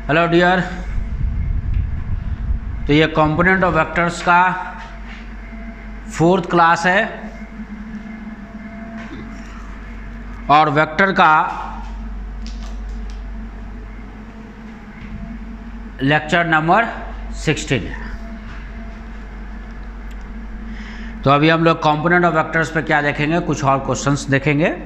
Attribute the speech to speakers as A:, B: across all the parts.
A: Hello dear. तो ये component of vectors का 4th क्लास है और वेक्टर का लेक्चर नंबर 16 है। तो अभी हम लोग कंपोनेंट ऑफ वेक्टर्स पे क्या देखेंगे, कुछ और क्वेश्चंस देखेंगे।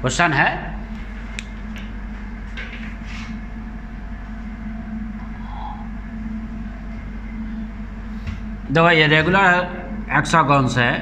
A: क्वेश्चन है देखो, ये रेगुलर हेक्सागन्स है।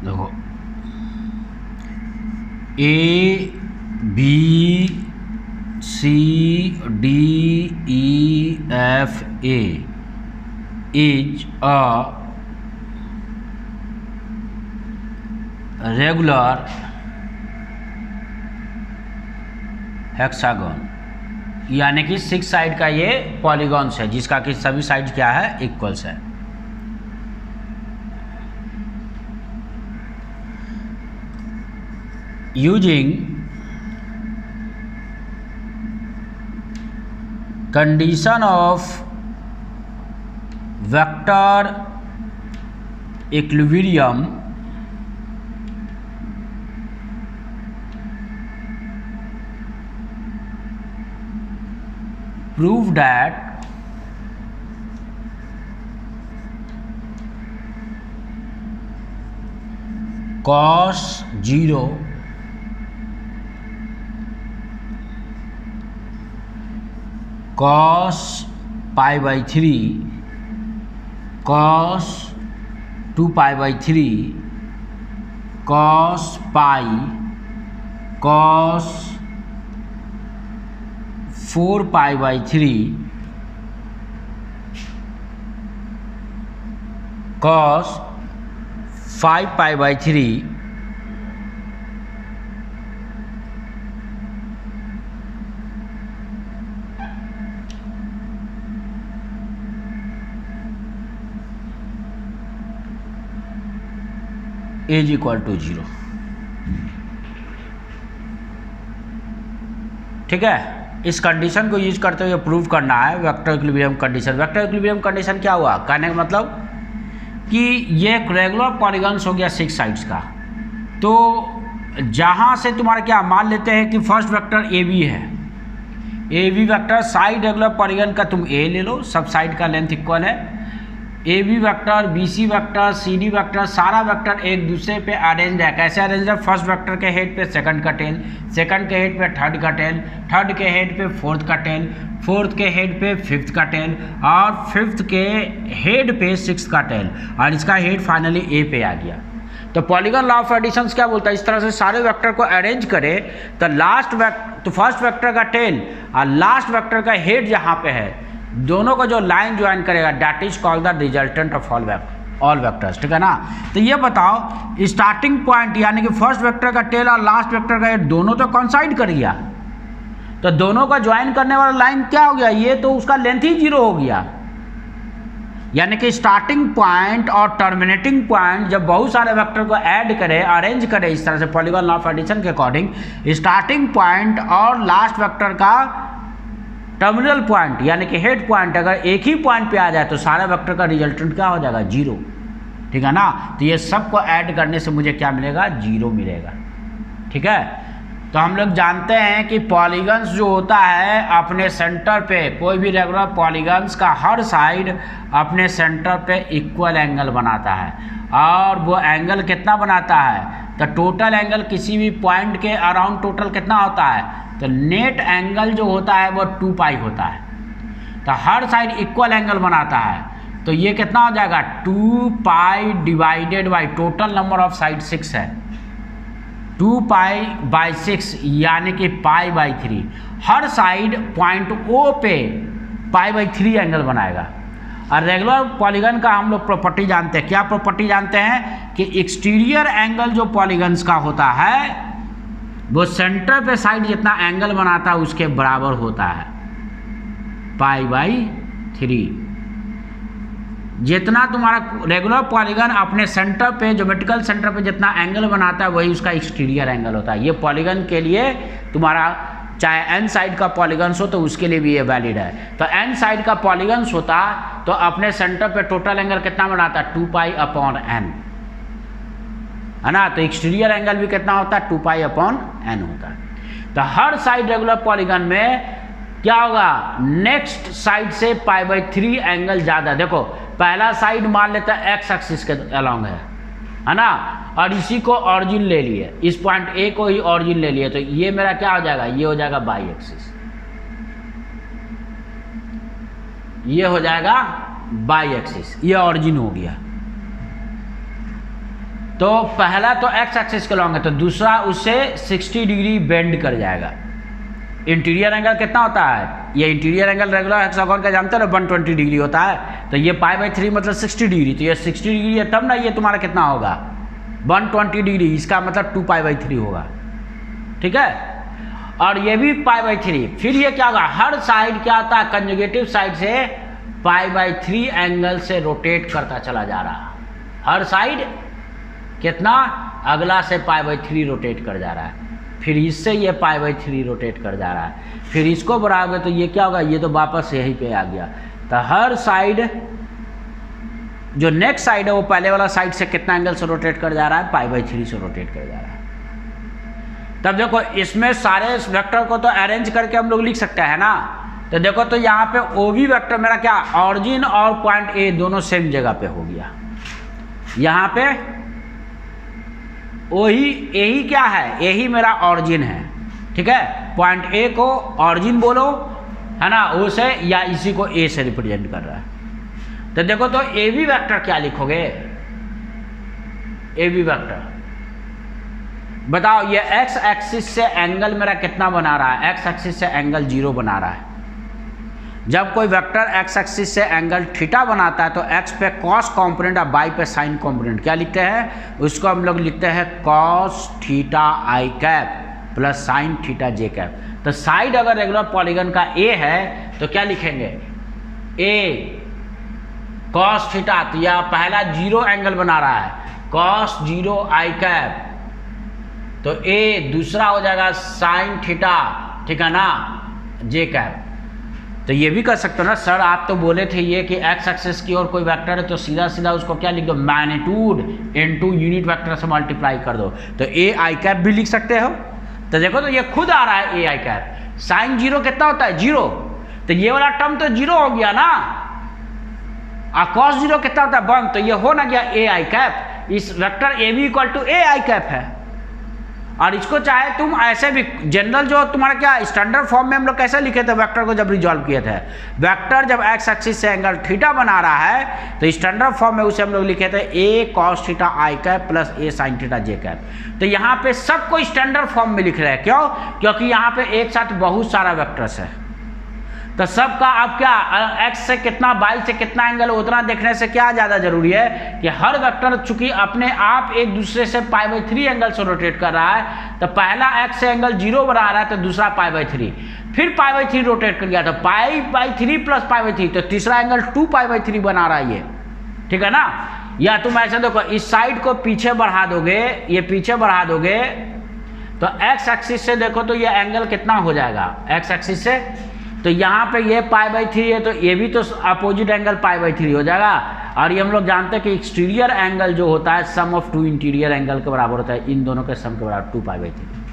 A: देखो, A B C D E F A is a regular hexagon, यानी कि 6 साइड का ये पॉलीगॉन्स है जिसका कि सभी साइड क्या है, इक्वल्स है। Using condition of vector equilibrium, prove that cos 0 cos pi by 3 cos 2 pi by 3 cos pi cos 4 pi by 3 cos 5 pi by 3 is equal to 0। ठीक है, इस कंडीशन को यूज करते हुए प्रूव करना है vector equilibrium condition. Vector equilibrium condition क्या हुआ, कहने का मतलब कि ये एक रेगुलर पॉलीगॉन्स हो गया 6 साइड्स का। तो जहाँ से तुम्हारा क्या मान लेते हैं कि फर्स्ट वेक्टर ए बी है, A B vector side regular polygon का तुम ए ले लो, सब साइड का लेंथ इक्वल है। A B vector, B C vector, C D vector, सारा वेक्टर एक दूसरे पे अरेंज है। कैसे अरेंज है, फर्स्ट वेक्टर के हेड पे सेकंड का टेल, सेकंड के हेड पे थर्ड का टेल, थर्ड के हेड पे फोर्थ का टेल, फोर्थ के हेड पे फिफ्थ का टेल और फिफ्थ के हेड पे सिक्स्थ का टेल, और इसका हेड फाइनली ए पे आ गया। तो पॉलीगॉन लॉ ऑफ एडिशंस क्या बोलता है, इस तरह से सारे वेक्टर को अरेंज करे तो फर्स्ट वेक्टर का टेल और लास्ट वेक्टर का हेड जहाँ पे है, दोनों को जो लाइन ज्वाइन करेगा, that is called the resultant of all vectors. ठीक है ना। तो ये बताओ, स्टार्टिंग पॉइंट यानी कि फर्स्ट वेक्टर का टेल और लास्ट वेक्टर का हेड दोनों तो कॉन्साइड कर गया, तो दोनों का ज्वाइन करने वाला लाइन क्या हो गया, ये तो उसका लेंथ ही 0 हो गया। यानी कि स्टार्टिंग पॉइंट और टर्मिनेटिंग पॉइंट जब बहुत सारे वेक्टर को ऐड करें, अरेंज करें इस तरह से पॉलीगॉन लॉ ऑफ एडिशन के अकॉर्डिंग, स्टार्टिंग पॉइंट और लास्ट वेक्टर का टर्मिनल पॉइंट यानी कि हेड पॉइंट अगर एक ही पॉइंट पे आ जाए तो सारे वेक्टर का रिजल्टेंट क्या हो जाएगा, 0। ठीक है ना। तो ये सबको ऐड करने से मुझे क्या मिलेगा, 0 मिलेगा। ठीक है। तो हम लोग जानते हैं कि पॉलीगन्स जो होता है अपने सेंटर पे, कोई भी रेगुलर पॉलीगन्स का हर साइड अपने सेंटर पे इक्वल एंगल बनाता है। और वो एंगल कितना बनाता है, तो टोटल एंगल किसी भी पॉइंट के अराउंड टोटल कितना होता है, तो नेट एंगल जो होता है वो 2 पाई होता है। तो हर साइड इक्वल एंगल बनाता है, तो ये कितना हो जाएगा, 2 पाई divided by total number of side 6 है, 2 पाई बाई 6 यानी कि पाई by 3। Her side point O पे पाई बाई 3 एंगल बनाएगा। और रेगुलर पॉलीगन का हम लोग प्रॉपर्टी जानते हैं, क्या प्रॉपर्टी जानते हैं कि एक्सटीरियर एंगल जो पॉलीगन्स का होता है वो सेंटर पे साइड जितना एंगल बनाता है उसके बराबर होता है, पाई बाई 3। जितना तुम्हारा रेगुलर पॉलीगन अपने सेंटर पे, ज्योमेट्रिकल सेंटर पे जितना एंगल बनाता है वही उसका एक्सटीरियर एंगल होता है। ये पॉलीगन के लिए तुम्हारा चाहे n साइड का पॉलीगन्स हो तो उसके लिए भी ये वैलिड है। तो n साइड का पॉलीगन्स होता तो अपने सेंटर पे टोटल एंगल कितना बनाता है, 2 पाई अपॉन n, है ना। तो एक्सटीरियर एंगल भी कितना होता है, 2 पाई अपॉन n होता है। तो हर साइड रेगुलर पॉलीगन में क्या होगा, नेक्स्ट साइड से पाई बाई 3 एंगल ज़्यादा। देखो पहला साइड मान लेता है x एक्सिस के अलॉन्ग है ना, और इसी को ऑरिजिन ले लिए, इस पॉइंट A को ही ऑरिजिन ले लिए, तो ये मेरा क्या हो जाएगा, ये हो जाएगा बाई एक्सिस, ये हो जाएगा बाई एक्सिस, ये ऑरिजिन हो गया। तो पहला तो x एक्सिस के अलॉन्ग है, तो दूसरा उससे 60 डिग्री बेंड कर जाएगा। इंटीरियर एंगल कितना होता है, ये इंटीरियर एंगल रेगुलर हेक्सागोन का जानते हो ना 120 डिग्री होता है, तो ये पाई बाई 3 मतलब 60 डिग्री, तो ये 60 डिग्री है तब ना ये तुम्हारा कितना होगा, 120 डिग्री, इसका मतलब 2 पाई बाई 3 होगा। ठीक है। और ये भी पाई बाई 3, फिर ये क्या होगा, हर साइड क्या होता है, कंजुगेटिव साइड से पाई बाई 3 एंगल से रोटेट करता चला जा रहा, हर साइड कितना, अगला से पाई बाई 3 रोटेट कर जा रहा है, फिर इससे ये पाई बाई 3 रोटेट कर जा रहा है, फिर इसको बढ़ाओगे तो ये क्या होगा, ये तो वापस यहीं पे आ गया। तो हर साइड जो नेक्स्ट साइड है वो पहले वाला साइड से कितना एंगल से रोटेट कर जा रहा है, पाई बाई 3 से रोटेट कर जा रहा है। तब देखो इसमें सारे वेक्टर को तो अरेंज करके हम लोग लिख सकते हैं ना। तो देखो तो यहाँ पे OB वेक्टर मेरा क्या, ऑरिजिन और पॉइंट A दोनों सेम जगह पे हो गया। यहाँ पे वही यही क्या है, यही मेरा ऑरिजिन है। ठीक है। पॉइंट A को ऑरिजिन बोलो, है ना, O से, या इसी को A से रिप्रेजेंट कर रहा है। तो देखो तो AB वेक्टर क्या लिखोगे, AB वेक्टर बताओ, ये x एक्सिस से एंगल मेरा कितना बना रहा है, x एक्सिस से एंगल 0 बना रहा है। जब कोई वेक्टर x एक्सिस से एंगल थीटा बनाता है तो x पे cos कॉम्पोनेंट और y पे साइन कॉम्पोनेंट क्या लिखते हैं, उसको हम लोग लिखते हैं cos theta i cap plus sine theta j cap. तो साइड अगर रेगुलर पॉलीगन का A है तो क्या लिखेंगे, A cos थीटा, तो यह पहला 0 एंगल बना रहा है, cos 0 i कैप, तो A दूसरा हो जाएगा साइन थीटा, ठीक है ना, j कैप। तो ये भी कर सकते हो ना सर, आप तो बोले थे ये कि x एक्सिस की ओर कोई वेक्टर है तो सीधा सीधा उसको क्या लिख दो, मैग्नीट्यूड इनटू यूनिट वेक्टर से मल्टीप्लाई कर दो, तो a i कैप भी लिख सकते हो। तो देखो तो ये खुद आ रहा है a i कैप, साइन 0 कितना होता है, 0, तो ये वाला टर्म तो 0 हो गया ना, और cos 0 कितना होता है 1, तो ये हो ना गया a i कैप। इस vector a b equal to a i cap है। और इसको चाहे तुम ऐसे भी जनरल जो तुम्हारा क्या स्टैंडर्ड फॉर्म में हम लोग कैसे लिखे थे वेक्टर को जब रिजॉल्व किए थे, वेक्टर जब x एक्सिस से एंगल थीटा बना रहा है तो स्टैंडर्ड फॉर्म में उसे हम लोग लिखे थे a cos theta i cap plus a sin theta j cap. तो यहाँ पे सबको स्टैंडर्ड फॉर्म में लिख रहे हैं, क्यों, क्योंकि यहाँ पे एक साथ बहुत सारा वेक्टर्स है। तो सबका अब क्या x से कितना y से कितना एंगल उतना देखने से क्या ज़्यादा जरूरी है कि हर वेक्टर चूंकि अपने आप एक दूसरे से π/3 एंगल से रोटेट कर रहा है, तो पहला x से एंगल 0 बना रहा है तो दूसरा π/3, फिर π/3 रोटेट कर गया तो π/3 प्लस π/3, तो तीसरा एंगल 2π/3 बना रहा है ये, ठीक है ना। या तुम ऐसे देखो, इस साइड को पीछे बढ़ा दोगे, ये पीछे बढ़ा दोगे तो x एक्सिस से देखो तो ये एंगल कितना हो जाएगा x एक्सिस से, तो यहाँ पे ये π/3 है तो ये भी तो अपोजिट एंगल π/3 हो जाएगा। और ये हम लोग जानते हैं कि एक्सटीरियर एंगल जो होता है सम ऑफ टू इंटीरियर एंगल के बराबर होता है, इन दोनों के सम के बराबर 2π/3।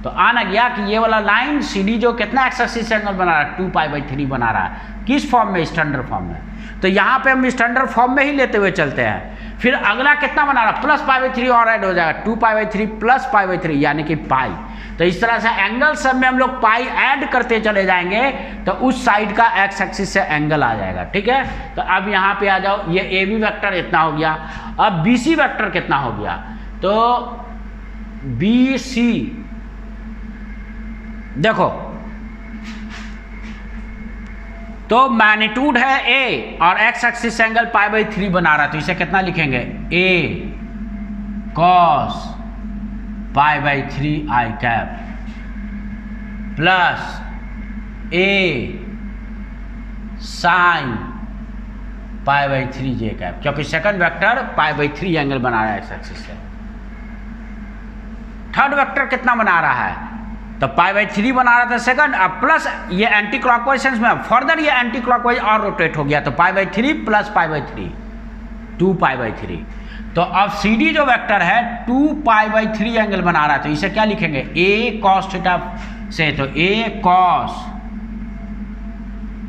A: तो आना गया कि ये वाला लाइन CD जो कितना x एक्सिस से एंगल बना रहा है 2π/3 बना रहा है, किस फॉर्म में, स्टैंडर्ड फॉर्म में। तो यहाँ पे हम स्टैंडर्ड फॉर्म में ही लेते हुए चलते हैं। फिर अगला कितना बना रहा है प्लस π/3 और ऐड हो जाएगा 2π/3 प्लस π/3 यानी कि पाई। तो इस तरह से एंगल सब में हम लोग पाई ऐड करते चले जाएंगे तो उस साइड का x एक्सिस से एंगल आ जाएगा, ठीक है। तो अब यहाँ पे आ जाओ, ये AB वेक्टर इतना हो गया। अब BC वेक्टर कितना हो गया, तो BC देखो तो मैग्नीट्यूड है A और x एक्सिस से एंगल π/3 बना रहा है, तो इसे कितना लिखेंगे A cos π/3 i cap plus A sin π/3 j cap, क्योंकि सेकंड वेक्टर π/3 एंगल बना रहा है x एक्सिस से। थर्ड वेक्टर कितना बना रहा है, तो π/3 बना रहा था सेकंड, अब प्लस ये एंटी क्लॉकवाइज सेंस में फर्दर ये एंटी क्लॉकवाइज और रोटेट हो गया, तो π/3 प्लस π/3 2π/3। तो अब CD जो वेक्टर है 2π/3 एंगल बना रहा है, तो इसे क्या लिखेंगे A cos थीटा से, तो A cos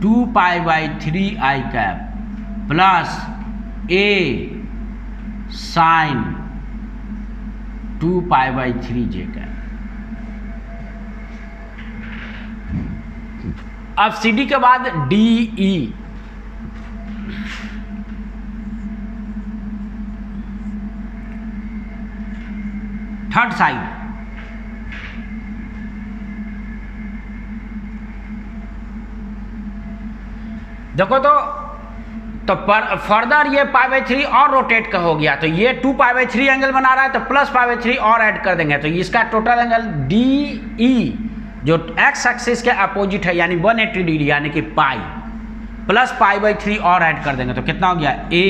A: 2π/3 i cap plus A sin 2π/3 j cap. अब CD के बाद DE, थर्ड साइड, देखो तो फर्दर ये π/3 और रोटेट का हो गया, तो ये 2π/3 एंगल बना रहा है तो प्लस π/3 और ऐड कर देंगे, तो इसका टोटल एंगल DE जो x एक्सिस के अपोजिट है यानी 180 डिग्री यानी कि पाई प्लस π/3 और ऐड कर देंगे, तो कितना हो गया A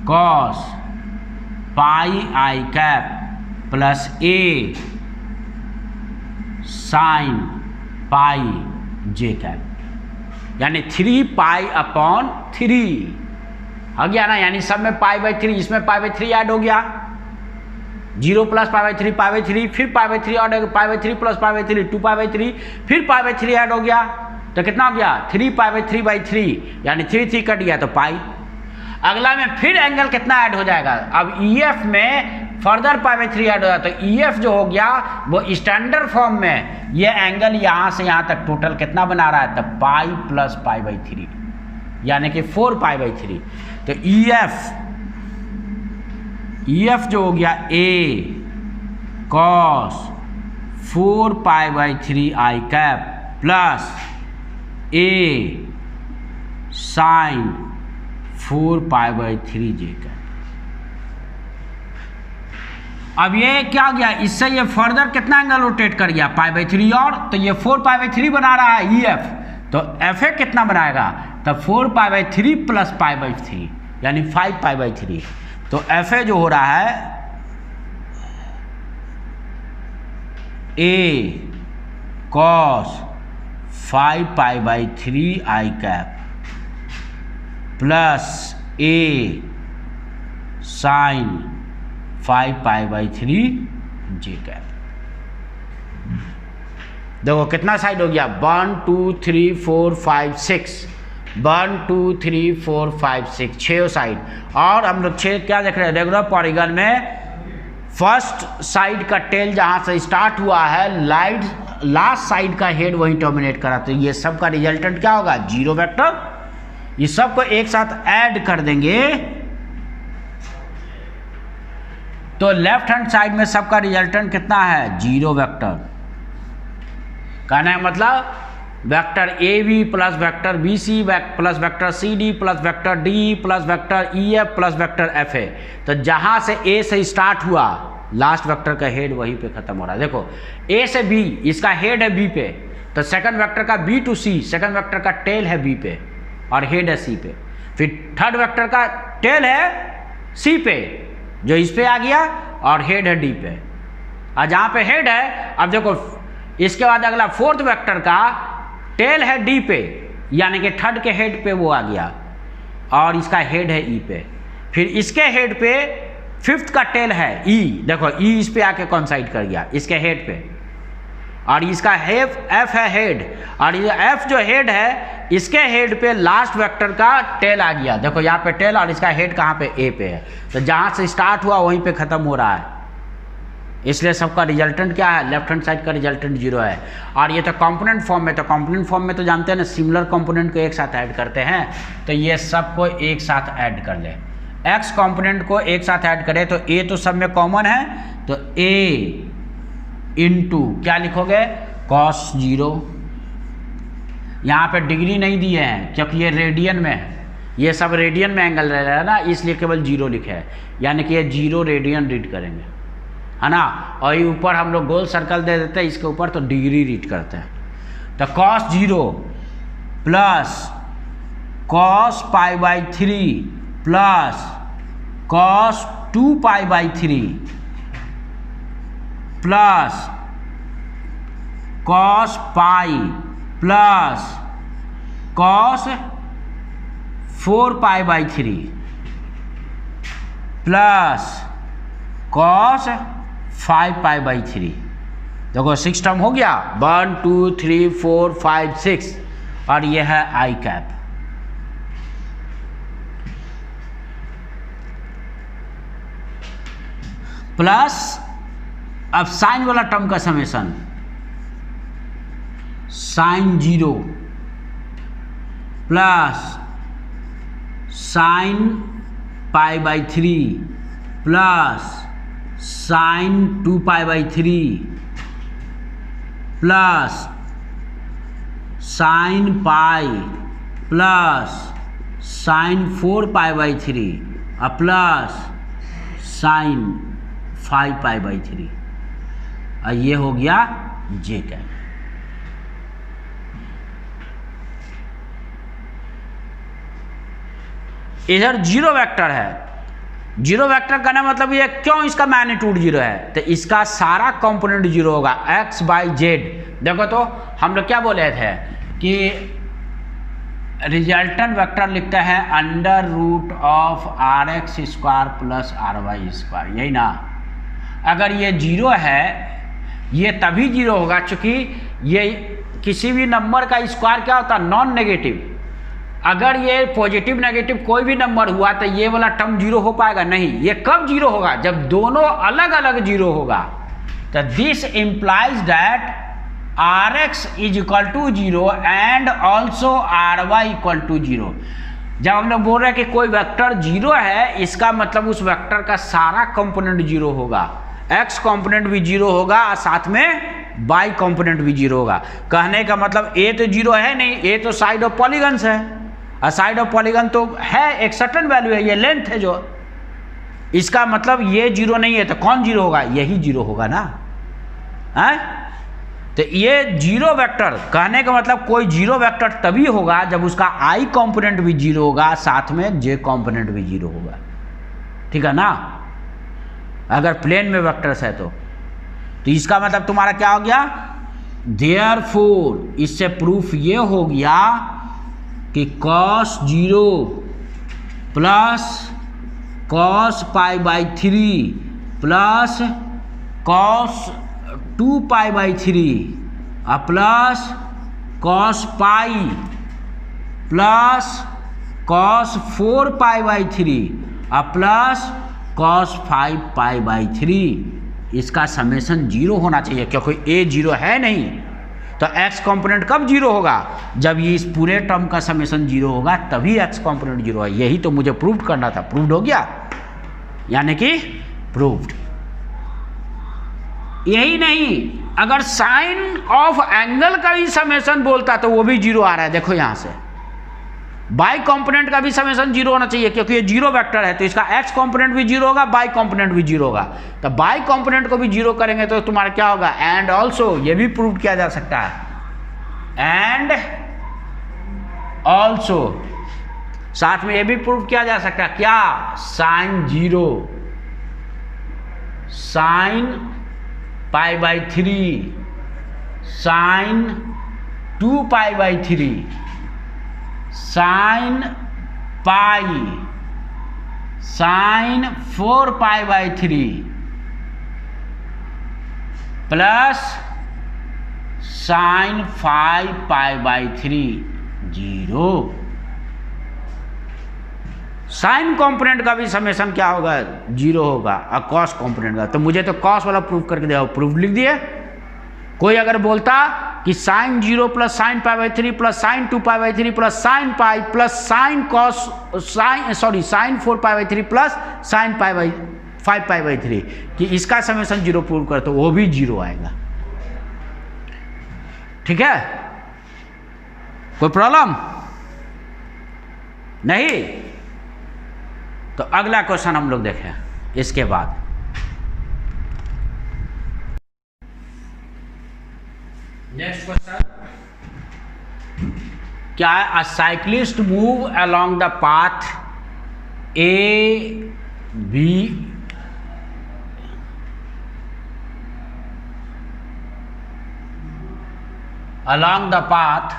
A: cos πi cap plus A sin π j cap, यानी 3π/3 हो गया ना, यानी सब में π/3, इसमें π/3 ऐड हो गया, 0 प्लस π/3 π/3, फिर π/3 और π/3 प्लस π/3 2π/3, फिर π/3 ऐड हो गया, तो कितना हो गया 3π/3/3 यानी 3 कट गया तो पाई। अगला में फिर एंगल कितना ऐड हो जाएगा, अब EF में फर्दर π/3 ऐड हो जाता, तो EF जो हो गया वो स्टैंडर्ड फॉर्म में ये एंगल यहाँ से यहाँ तक टोटल कितना बना रहा है, तो पाई प्लस π/3 यानी कि 4π/3। तो EF जो हो गया A cos 4π/3 i cap plus A sin 4π/3 j cap. अब ये क्या गया, इससे ये फर्दर कितना एंगल रोटेट कर गया π/3 और, तो ये 4π/3 बना रहा है EF, तो FA कितना बनाएगा, तो 4π/3 प्लस π/3 यानी 5π/3। तो FA जो हो रहा है A cos 5π/3 i cap plus A sin 5π/3 j cap. देखो कितना साइड हो गया 1 2 3 4 5 6, 1 2 3 4 5 6 6 साइड। और हम लोग 6 क्या देख रहे हैं, रेगुलर पॉलीगन में फर्स्ट साइड का टेल जहाँ से स्टार्ट हुआ है लास्ट साइड का हेड वहीं टर्मिनेट करा, तो ये सब का रिजल्टेंट क्या होगा 0 वेक्टर। ये सब को एक साथ ऐड कर देंगे तो लेफ्ट हैंड साइड में सबका रिजल्टेंट कितना है 0 वेक्टर। कहने का मतलब vector A B plus vector B C plus vector C D plus vector D plus vector E F plus vector F है। तो जहाँ से ए से स्टार्ट हुआ लास्ट वेक्टर का हेड वहीं पे खत्म हो रहा है। देखो ए से बी, इसका हेड है बी पे, तो सेकंड वेक्टर का B to C, second vector का टेल है बी पे और हेड है सी पे। फिर थर्ड वेक्टर का टेल है सी पे जो इस पे आ गया और हेड है डी पे। और जहाँ पे हेड है, अब देखो इसके बाद अगला फोर्थ वेक्टर का टेल है डी पे, यानी कि थर्ड के हेड पे वो आ गया और इसका हेड है ई पे। फिर इसके हेड पे फिफ्थ का टेल है ई, देखो ई इस पे आके कॉन्साइड कर गया इसके हेड पे, और इसका एफ है हेड, और ये एफ जो हेड है इसके हेड पे लास्ट वेक्टर का टेल आ गया। देखो यहाँ पे टेल और इसका हेड कहाँ पे ए पे है, तो जहाँ से स्टार्ट हुआ वहीं पे ख़त्म हो रहा है। इसलिए सबका रिजल्टेंट क्या है, लेफ्ट हैंड साइड का रिजल्टेंट 0 है। और ये तो कंपोनेंट फॉर्म में, तो कंपोनेंट फॉर्म में तो जानते हैं ना सिमिलर कंपोनेंट को एक साथ ऐड करते हैं, तो ये सबको एक साथ ऐड कर ले। एक्स कंपोनेंट को एक साथ ऐड करें तो ए तो सब में कॉमन है, तो ए इंटू क्या लिखोगे cos 0। यहाँ पे डिग्री नहीं दिए हैं क्योंकि ये रेडियन में है, ये सब रेडियन में एंगल रह रहा है ना, इसलिए केवल 0 लिखे है, यानी कि ये 0 रेडियन रीड करेंगे, है ना। और ये ऊपर हम लोग गोल सर्कल दे देते हैं इसके ऊपर, तो डिग्री रीड करते हैं। तो cos 0 plus cos π/3 plus cos 2π/3 plus cos pi plus cos 4π/3 plus cos 5π/3। देखो 6 टर्म हो गया, 1 2 3 4 5 6, और यह है आई कैप। प्लस अब साइन वाला टर्म का summation, sine 0 plus sine π/3 plus sine 2π/3 plus sine pi plus sine 4π/3 और प्लस साइन 5π/3, और ये हो गया जे कैप। इधर 0 वेक्टर है, 0 वेक्टर कहना मतलब ये क्यों इसका मैग्नीट्यूड 0 है, तो इसका सारा कंपोनेंट 0 होगा x/z। देखो तो हम लोग क्या बोले थे कि रिजल्टेंट वेक्टर लिखते हैं √(rx² + ry²), यही ना। अगर ये 0 है, ये तभी 0 होगा क्योंकि ये किसी भी नंबर का स्क्वायर क्या होता है, नॉन नेगेटिव। अगर ये पॉजिटिव नेगेटिव कोई भी नंबर हुआ तो ये वाला टर्म 0 हो पाएगा नहीं। ये कब 0 होगा, जब दोनों अलग अलग 0 होगा। तो this implies that Rx = 0 and also Ry = 0। जब हम लोग बोल रहे हैं कि कोई वेक्टर 0 है, इसका मतलब उस वेक्टर का सारा कंपोनेंट 0 होगा, x कंपोनेंट भी 0 होगा और साथ में y कंपोनेंट भी 0 होगा। कहने का मतलब a तो 0 है नहीं, a तो साइड ऑफ पॉलीगन्स है, और साइड ऑफ पॉलीगन तो है एक सर्टेन वैल्यू है, ये लेंथ है जो, इसका मतलब ये 0 नहीं है, तो कौन 0 होगा, यही 0 होगा ना, है। तो ये 0 वेक्टर कहने का मतलब कोई 0 वेक्टर तभी होगा जब उसका i कंपोनेंट भी 0 होगा, साथ में j कंपोनेंट भी 0 होगा, ठीक है ना। अगर प्लेन में वेक्टर्स है तो इसका मतलब तुम्हारा क्या हो गया, देयरफॉर इससे प्रूफ ये हो गया कि cos 0 plus cos π/3 plus cos 2π/3 और plus cos pi plus cos 4π/3 और प्लस cos 5π/3, इसका समेशन 0 होना चाहिए क्योंकि a 0 है नहीं। तो x कंपोनेंट कब 0 होगा, जब ये इस पूरे टर्म का समेशन 0 होगा तभी x कंपोनेंट 0 है। यही तो मुझे प्रूव करना था, प्रूव्ड हो गया, यानी कि प्रूव्ड। यही नहीं, अगर साइन ऑफ एंगल का भी समेशन बोलता तो वो भी जीरो आ रहा है। देखो यहां से बाई कंपोनेंट का भी समेशन जीरो होना चाहिए, क्योंकि ये जीरो वेक्टर है तो इसका एक्स कंपोनेंट भी जीरो होगा, बाई कंपोनेंट भी जीरो होगा। तो बाई कंपोनेंट को भी जीरो करेंगे तो तुम्हारा क्या होगा, एंड ऑल्सो, ये भी प्रूव किया जा सकता है, एंड ऑल्सो, साथ में ये भी प्रूव किया जा सकता है क्या, sine zero, sine pi by 3, sine 2 pi by 3, sine pi, sine 4 pi by 3 plus sine 5 pi by 3 zero. Sine component का भी समेशन क्या होगा, जीरो होगा, और कॉस कंपोनेंट का। तो मुझे तो कॉस वाला प्रूफ करके दिया, प्रूफ लिख दिए। कोई अगर बोलता कि sine zero plus sine pi by 3 plus sign 2 pi by 3 plus sine pi plus sine cos sine 4 pi by 3 plus sine pi by 5 pi by 3 कि इसका समेशन जीरो प्रूव कर, तो वो भी जीरो आएगा। ठीक है, कोई प्रॉब्लम नहीं? तो अगला क्वेश्चन हम लोग देखें इसके बाद। नेक्स्ट क्वेश्चन क्या है, a cyclist move along the path A B along the path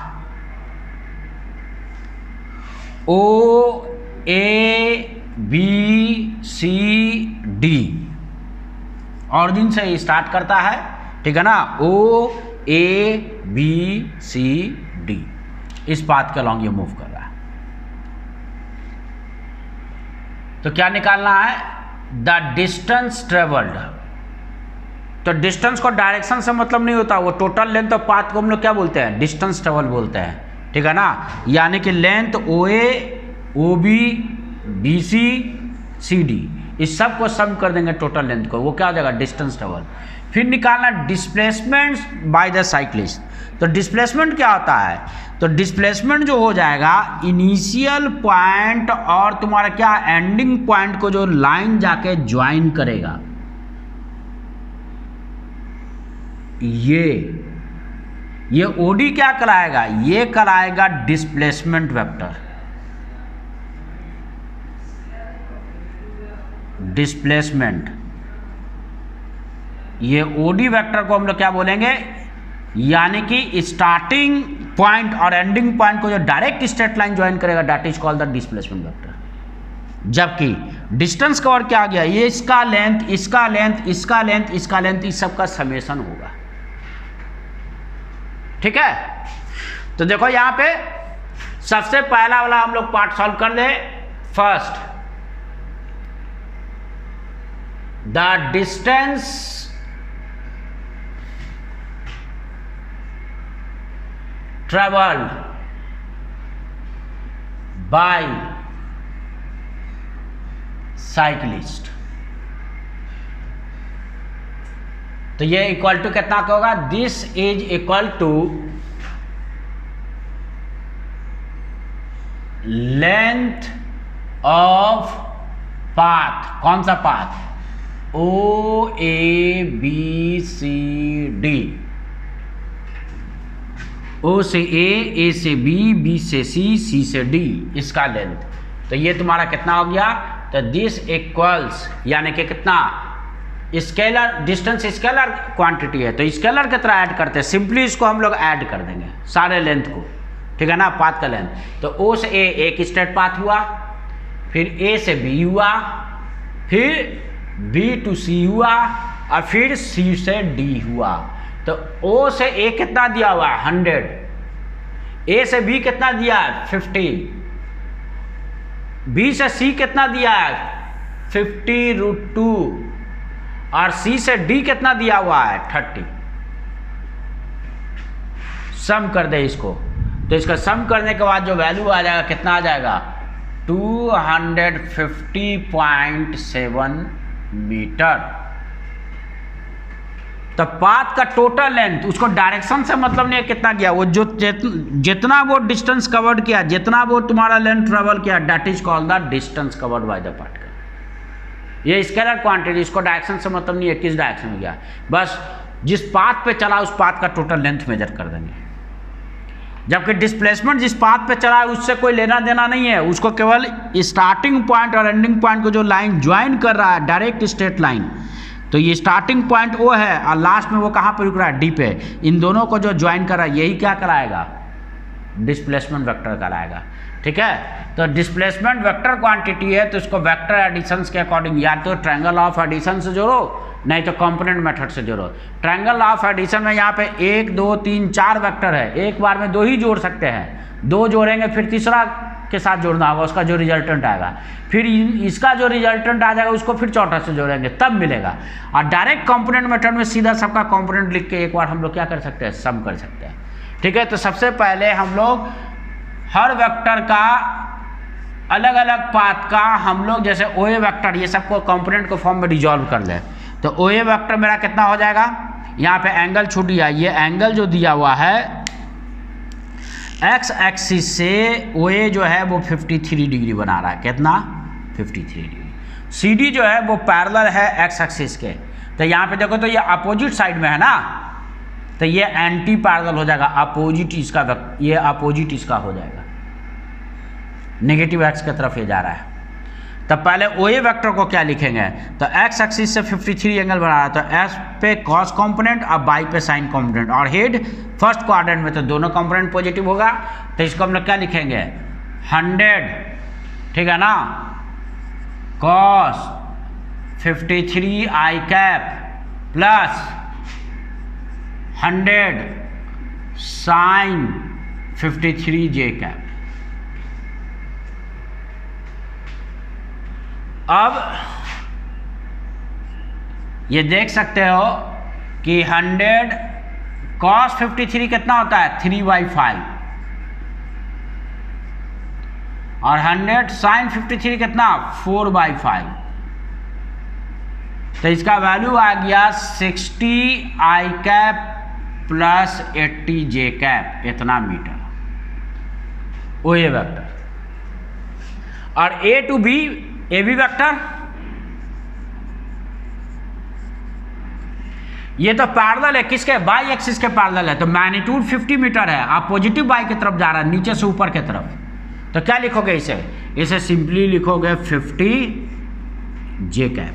A: O A B C D, origin से स्टार्ट करता है, ठीक है ना, O A B C D, इस पाथ के अलॉन्ग ये मूव कर रहा है। तो क्या निकालना है, द डिस्टेंस ट्रेवल्ड। तो डिस्टेंस को डायरेक्शन से मतलब नहीं होता, वो टोटल लेंथ ऑफ पाथ को हम लोग क्या बोलते हैं, डिस्टेंस ट्रेवल बोलते हैं, ठीक है ना। यानी कि length O A O B B C C D, इस सब को सम कर देंगे टोटल लेंथ को, वो क्या हो जाएगा, डिस्टेंस ट्रेवल। फिर निकालना डिस्प्लेसमेंट बाय द साइक्लिस्ट। तो डिस्प्लेसमेंट क्या होता है, तो डिस्प्लेसमेंट जो हो जाएगा इनिशियल पॉइंट और तुम्हारा क्या एंडिंग पॉइंट को जो लाइन जाके ज्वाइन करेगा, ये ओडी क्या कराएगा, ये कराएगा डिस्प्लेसमेंट वेक्टर। डिस्प्लेसमेंट, ये ओडी वेक्टर को हम लोग क्या बोलेंगे, यानी कि स्टार्टिंग पॉइंट और एंडिंग पॉइंट को जो डायरेक्ट स्ट्रेट लाइन ज्वाइन करेगा, that is called the displacement vector. जबकि डिस्टेंस कवर क्या आ गया, ये इसका लेंथ, इसका लेंथ, इसका लेंथ, इसका लेंथ, इस सब का समेशन होगा। ठीक है, तो देखो यहां पे सबसे पहला वाला हम लोग पार्ट सॉल्व कर ले। First, the distance travelled by cyclist, तो ये इक्वल टू कितना का होगा, this is equal to length of path. कौन सा path, O A B C D, O से ए से बी से सी से डी, इसका लेंथ। तो ये तुम्हारा कितना हो गया, तो दिस इक्वल्स, यानी कि कितना, स्केलर, डिस्टेंस स्केलर क्वांटिटी है तो स्केलर की तरह ऐड करते हैं, सिंपली इसको हम लोग ऐड कर देंगे सारे लेंथ को, ठीक है ना, पाथ का लेंथ। तो ओ से ए एक स्ट्रेट पाथ हुआ, फिर ए से बी हुआ, फिर बी टू सी हुआ, और फिर सी से डी हुआ। तो ओ से ए कितना दिया हुआ है 100, ए से बी कितना दिया है 50, बी से सी कितना दिया है 50√2, और सी से डी कितना दिया हुआ है 30। सम कर दे इसको, तो इसका सम करने के बाद जो वैल्यू आ जाएगा कितना आ जाएगा, 250.7 मीटर। तो पाथ का टोटल लेंथ, उसको डायरेक्शन से मतलब नहीं है कितना किया, वो जो जितना वो डिस्टेंस कवर्ड किया, जितना वो तुम्हारा लेंथ ट्रेवल किया, that is called the distance covered by the particle. ये स्केलर क्वांटिटी, इसको डायरेक्शन से मतलब नहीं है किस डायरेक्शन में गया, बस जिस पाथ पे चला उस पाथ का टोटल लेंथ मेजर कर देंगे। जबकि डिस्प्लेसमेंट जिस पाथ पे चला है उससे कोई लेना देना नहीं है, उसको केवल स्टार्टिंग पॉइंट और एंडिंग पॉइंट को जो लाइन ज्वाइन कर रहा है, डायरेक्ट स्ट्रेट लाइन, तो ये स्टार्टिंग पॉइंट वो है और लास्ट में वो कहाँ पे रुक रहा है, डी पे। इन दोनों को जो ज्वाइन कर रहा है यही क्या कराएगा, डिस्प्लेसमेंट वेक्टर कराएगा। ठीक है, तो डिस्प्लेसमेंट वेक्टर क्वांटिटी है तो इसको वेक्टर एडिशंस के अकॉर्डिंग या तो ट्रायंगल ऑफ एडिशन से जोड़ो, नहीं तो कंपोनेंट मेथड से जोड़ो। ट्रायंगल ऑफ एडिशन में यहाँ पे 1 2 3 4 वेक्टर है, एक बार में 2 ही जोड़ सकते हैं, 2 जोड़ेंगे फिर तीसरा के साथ जोड़ना होगा, उसका जो रिजल्टेंट आएगा, फिर इसका जो रिजल्टेंट आ जाएगा उसको फिर चौथा से जोड़ेंगे तब मिलेगा। और डायरेक्ट कंपोनेंट मेथड में सीधा सबका कंपोनेंट लिख के एक बार हम लोग क्या कर सकते हैं, सम कर सकते हैं। ठीक है, तो सबसे पहले हम लोग हर वेक्टर का अलग अलग पाथ का हम लोग जैसे OA वेक्टर ये सबको कंपोनेंट को फॉर्म में डिजॉल्व कर ले। तो OA वेक्टर मेरा कितना हो जाएगा, यहाँ पे एंगल छूट गया, ये एंगल जो दिया हुआ है एक्स एक्सिस से OA जो है वो 53 डिग्री बना रहा है, कितना 53 डिग्री। CD जो है वो पैरेलल है एक्स एक्सिस के, तो यहाँ पे देखो तो ये अपोजिट साइड में है ना, तो ये एंटी पैरेलल हो जाएगा, अपोजिट इसका, ये अपोजिट इसका हो जाएगा, नेगेटिव एक्स की तरफ ये जा रहा है। तब पहले OA वेक्टर को क्या लिखेंगे, तो एक्स एक्सिस से 53 एंगल बना रहा है, तो एस पे कॉस कंपोनेंट और बाई पे साइन कंपोनेंट, और हेड फर्स्ट क्वाड्रेंट में तो दोनों कंपोनेंट पॉजिटिव होगा, तो इसको हम लोग क्या लिखेंगे 100, ठीक है ना, कॉस 53 आई कैप प्लस 100 साइन 53 जे कैप। अब ये देख सकते हो कि 100 cos 53 कितना होता है 3/5 और 100 sin 53 कितना 4/5, तो इसका वैल्यू आ गया 60 आई कैप प्लस 80 जे कैप, इतना मीटर OA वेक्टर। और A to B AB vector ये तो पैरेलल है, किसके, बाई एक्सिस के पैरेलल है, तो मैग्नीट्यूड 50 मीटर है, आप पॉजिटिव बाई की तरफ जा रहा है, नीचे से ऊपर की तरफ, तो क्या लिखोगे इसे सिंपली लिखोगे 50 जे कैप।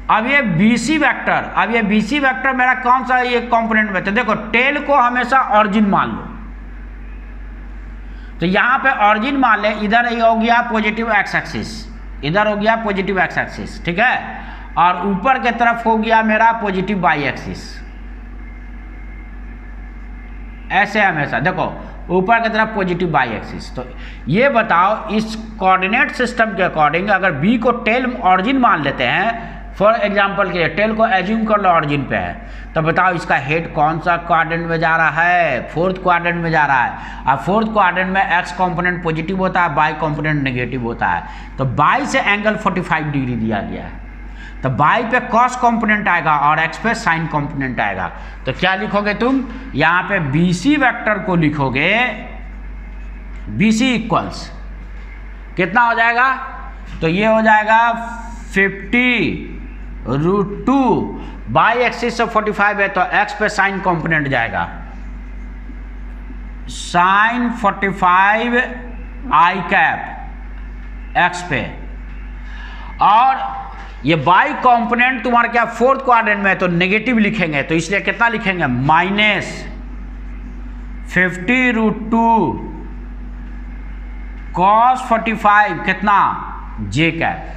A: अब ये BC वेक्टर, अब ये BC वेक्टर मेरा कौन सा ये कंपोनेंट में, तो देखो टेल को हमेशा ऑरिजिन मान लो, तो यहाँ पे ऑरिजिन मान ले, इधर ये हो गया पॉजिटिव एक्स एक्सिस, इधर हो गया पॉजिटिव एक्स एक्सिस, ठीक है, और ऊपर के तरफ हो गया मेरा पॉजिटिव बाई एक्सिस, ऐसे हमेशा देखो ऊपर की तरफ पॉजिटिव बाई एक्सिस। तो ये बताओ इस कोऑर्डिनेट सिस्टम के अकॉर्डिंग अगर बी को टेल ऑरिजिन मान लेते हैं, फॉर एग्जाम्पल के लिए टेल को एज्यूम कर लो ऑरिजिन पे है, तो बताओ इसका हेड कौन सा क्वाड्रेंट में जा रहा है, फोर्थ क्वाड्रेंट में जा रहा है, और फोर्थ क्वाड्रेंट में एक्स कंपोनेंट पॉजिटिव होता है, बाई कंपोनेंट नेगेटिव होता है, तो बाई से एंगल 45 डिग्री दिया गया है, तो बाई पे कॉस कंपोनेंट आएगा और एक्स पे साइन कंपोनेंट आएगा, तो क्या लिखोगे तुम, यहाँ पे BC वेक्टर को लिखोगे, BC इक्वल्स कितना हो जाएगा, तो ये हो जाएगा 50√2 बाई एक्सिस से 45 है, तो एक्स पे साइन कंपोनेंट जाएगा, साइन 45 आई कैप एक्स पे, और ये बाई कंपोनेंट तुम्हारा क्या फोर्थ क्वाड्रेंट में, तो नेगेटिव लिखेंगे, तो इसलिए कितना लिखेंगे -50√2 cos 45 कितना जे कैप।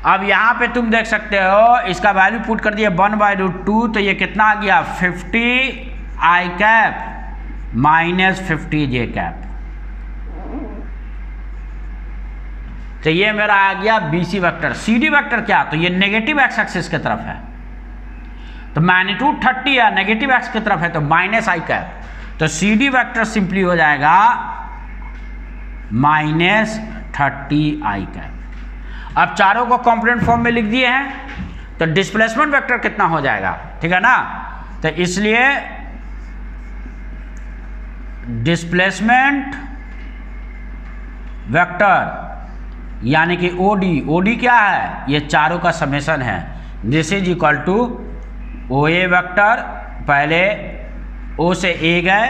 A: अब यहां पे तुम देख सकते हो इसका वैल्यू पुट कर दिया 1/√2, तो ये कितना आ गया 50 आई कैप -50 जे कैप, तो ये मेरा आ गया BC वेक्टर। CD वेक्टर क्या, तो ये नेगेटिव एक्स एक्सिस की तरफ है, तो मैग्नीट्यूड 30 है, नेगेटिव एक्स की तरफ है, तो माइनस आई कैप, तो CD वेक्टर सिंपली हो जाएगा -30 आई कैप। अब चारों को कंपोनेंट फॉर्म में लिख दिए हैं, तो डिस्प्लेसमेंट वेक्टर कितना हो जाएगा, ठीक है ना। तो इसलिए डिस्प्लेसमेंट वेक्टर यानी कि ओडी क्या है, ये चारों का समेशन है। This is equal to O A vector, पहले ओ से ए गए,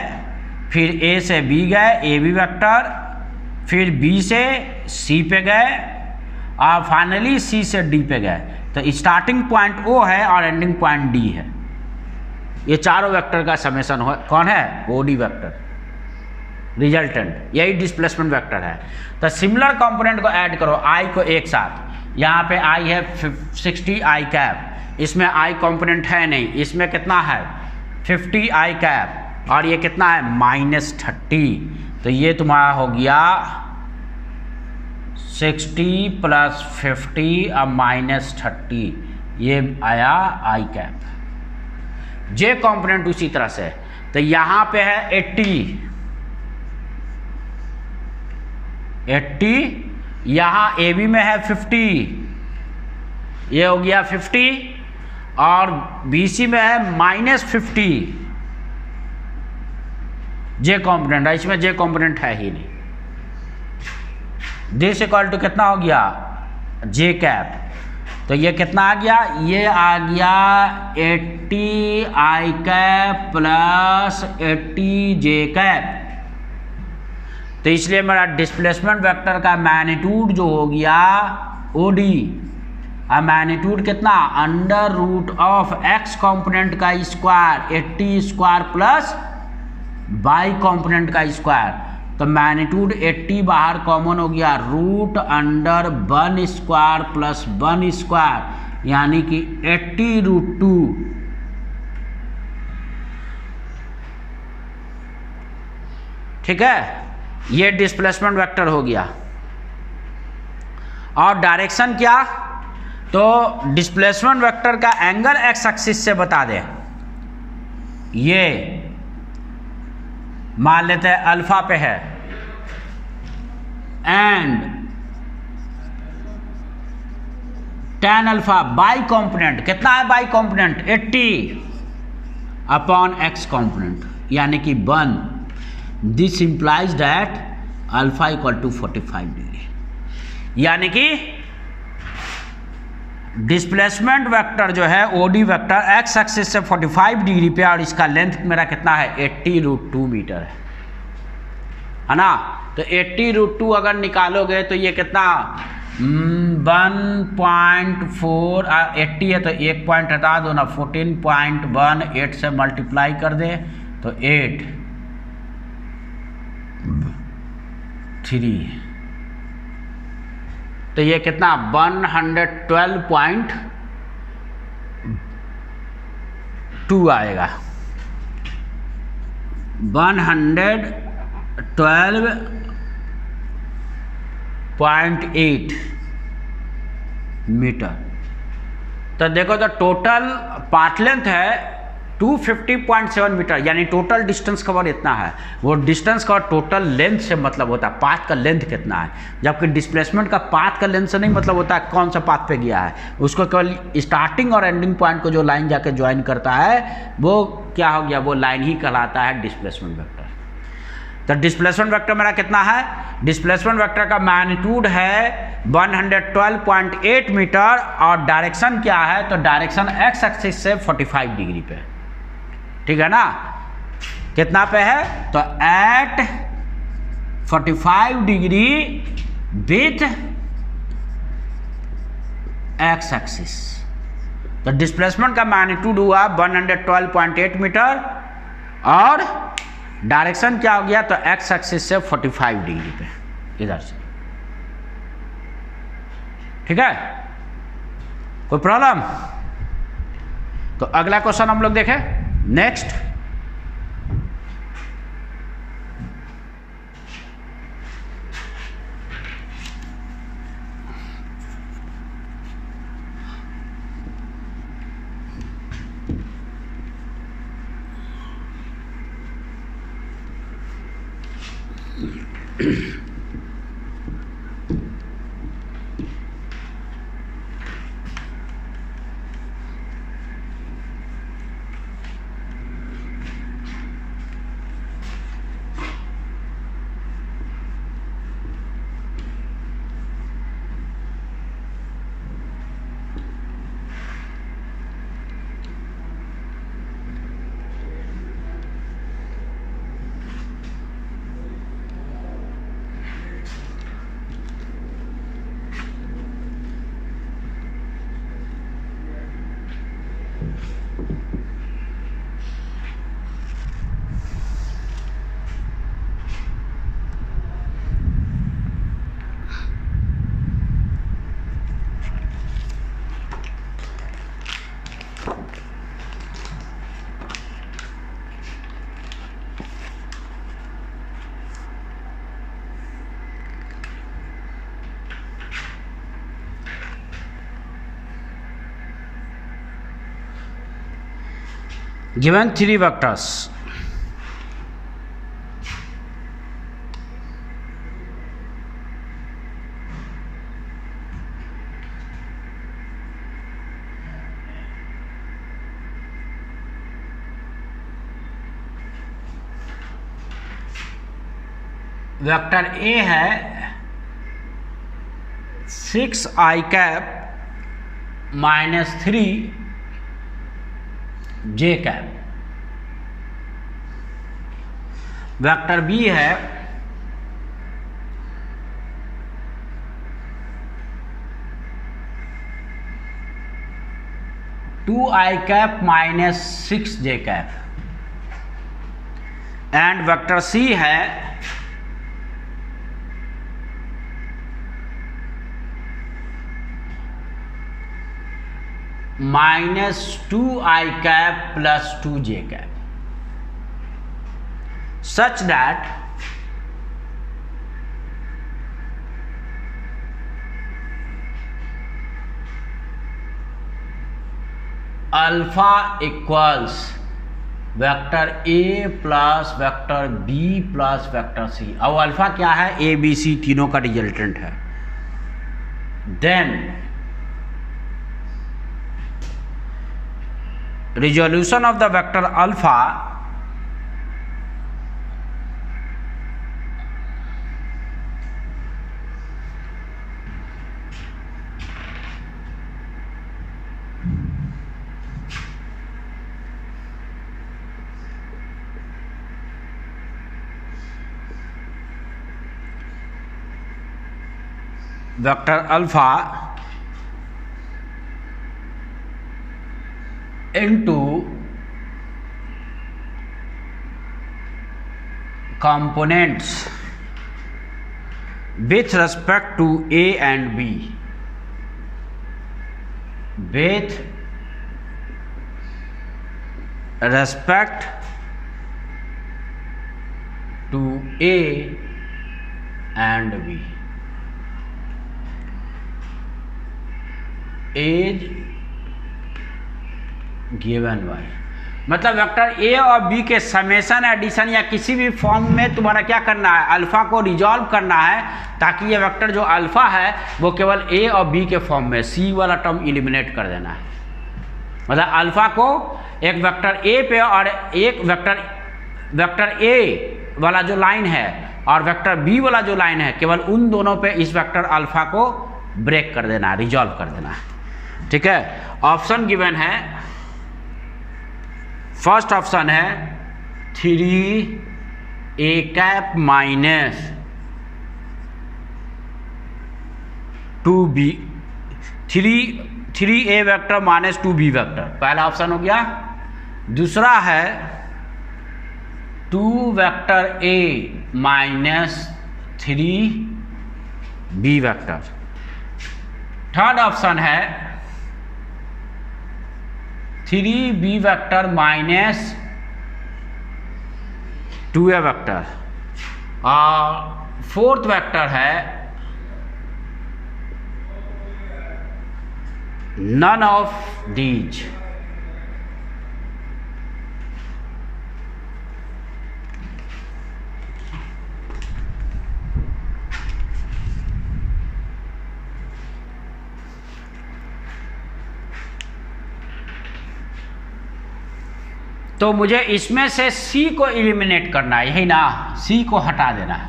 A: फिर ए से बी गए, ए बी वेक्टर, फिर बी से सी पे गए और फाइनली सी से डी पे गए। तो स्टार्टिंग पॉइंट ओ है और एंडिंग पॉइंट डी है। ये चारों वेक्टर का समेशन कौन है, ओडी वेक्टर रिजल्टेंट, यही डिस्प्लेसमेंट वेक्टर है। तो सिमिलर कंपोनेंट को ऐड करो, आई को एक साथ, यहाँ पे आई है 60 आई कैप, इसमें आई कंपोनेंट है नहीं, इसमें कितना है 50 आई कैप और ये कितना है -30। तो ये तुम्हारा हो गया 60 + 50 और -30, ये आया आई कैप। जे कंपोनेंट उसी तरह से, तो यहाँ पे है 80, यहाँ ए बी में है 50, ये हो गया 50 और बी सी में है -50 जे कंपोनेंट है, इसमें जे कंपोनेंट है ही नहीं। दिस इक्वल टू कितना हो गया जे कैप, तो ये कितना आ गया, ये आ गया 80 आई कैप + 80 जे कैप। तो इसलिए मेरा डिस्प्लेसमेंट वेक्टर का मैग्नीट्यूड जो हो गया ओडी, अब मैग्नीट्यूड कितना √ऑफ x कंपोनेंट का square 80 square plus y component का स्क्वायर। तो मैग्नीट्यूड 80 बाहर कॉमन हो गया, √1 स्क्वायर प्लस 1 स्क्वायर यानी कि 80√2। ठीक है, ये डिस्प्लेसमेंट वेक्टर हो गया। और डायरेक्शन क्या, तो डिस्प्लेसमेंट वेक्टर का एंगल एक्स एक्सिस से बता दें, ये मान लेते हैं अल्फा पे है and tan alpha by component कितना है, बाई कंपोनेंट 80/x कंपोनेंट यानी कि 1। This implies that alpha = 45 degree, यानी कि डिस्प्लेसमेंट वेक्टर जो है ओडी वेक्टर एक्स एक्सिस से 45 डिग्री पे, और इसका लेंथ मेरा कितना है 80√2 मीटर है ना। तो 80√2 अगर निकालोगे तो ये कितना 1.4, 80 है तो 1 पॉइंट हटा दो ना, 14.18 से मल्टीप्लाई कर दे तो 8.3, तो ये कितना 112.2 आएगा, 112.8 मीटर। तो देखो तो टोटल पाथ लेंथ है 250.7 मीटर, यानी टोटल डिस्टेंस कवर इतना है। वो डिस्टेंस कवर टोटल लेंथ से मतलब होता है, पाथ का लेंथ कितना है, जबकि डिस्प्लेसमेंट का पाथ का लेंथ से नहीं मतलब होता है कौन सा पाथ पे गया है, उसको केवल स्टार्टिंग और एंडिंग पॉइंट को जो लाइन जाके ज्वाइन करता है वो क्या हो गया, वो लाइन ही कहलाता है डिस्प्लेसमेंट वेक्टर। तो डिस्प्लेसमेंट वेक्टर मेरा कितना है, डिस्प्लेसमेंट वेक्टर का मैग्नीट्यूड है 112.8 मीटर और डायरेक्शन क्या है, तो डायरेक्शन एक्स एक्सिस से 45 डिग्री पे, ठीक है ना। कितना पे है, तो at 45 degree with X axis. तो डिस्प्लेसमेंट का मैग्नीट्यूड हुआ 112.8 मीटर और डायरेक्शन क्या हो गया, तो एक्स एक्सिस से 45 डिग्री पे इधर से, ठीक है। कोई प्रॉब्लम? तो अगला क्वेश्चन हम लोग देखें next. Given 3 vectors, vector A है 6i cap -3 j cap. Vector B है 2i cap -6 j cap. And vector C है -2i cap +2j cap, such that alpha equals vector A plus vector B plus vector C. अब alpha क्या है? A B सी तीनों का resultant है। Then resolution of the vector alpha vector alpha into components with respect to A and B, with respect to A and B is given by, मतलब vector A और B के summation, addition या किसी भी form में तुम्हारा क्या करना है? अल्फा को रिजॉल्व करना है, ताकि ये वेक्टर जो अल्फा है वो केवल ए और बी के फॉर्म में, सी वाला टर्म एलिमिनेट कर देना है। मतलब अल्फा को एक वेक्टर ए पे और एक वेक्टर ए वाला जो लाइन है और वेक्टर बी वाला जो लाइन है, केवल उन दोनों पे इस वेक्टर अल्फा को ब्रेक कर देना है, रिजॉल्व कर देना है। ठीक है, ऑप्शन गिवन है, फर्स्ट ऑप्शन है 3a cap -2b, 3a vector -2b vector, पहला ऑप्शन हो गया। दूसरा है 2 vector a -3b vector. Third option है 3b वेक्टर -2a वेक्टर। और फोर्थ वेक्टर है नन ऑफ दीज। तो मुझे इसमें से C को एलिमिनेट करना है, यही ना, C को हटा देना है।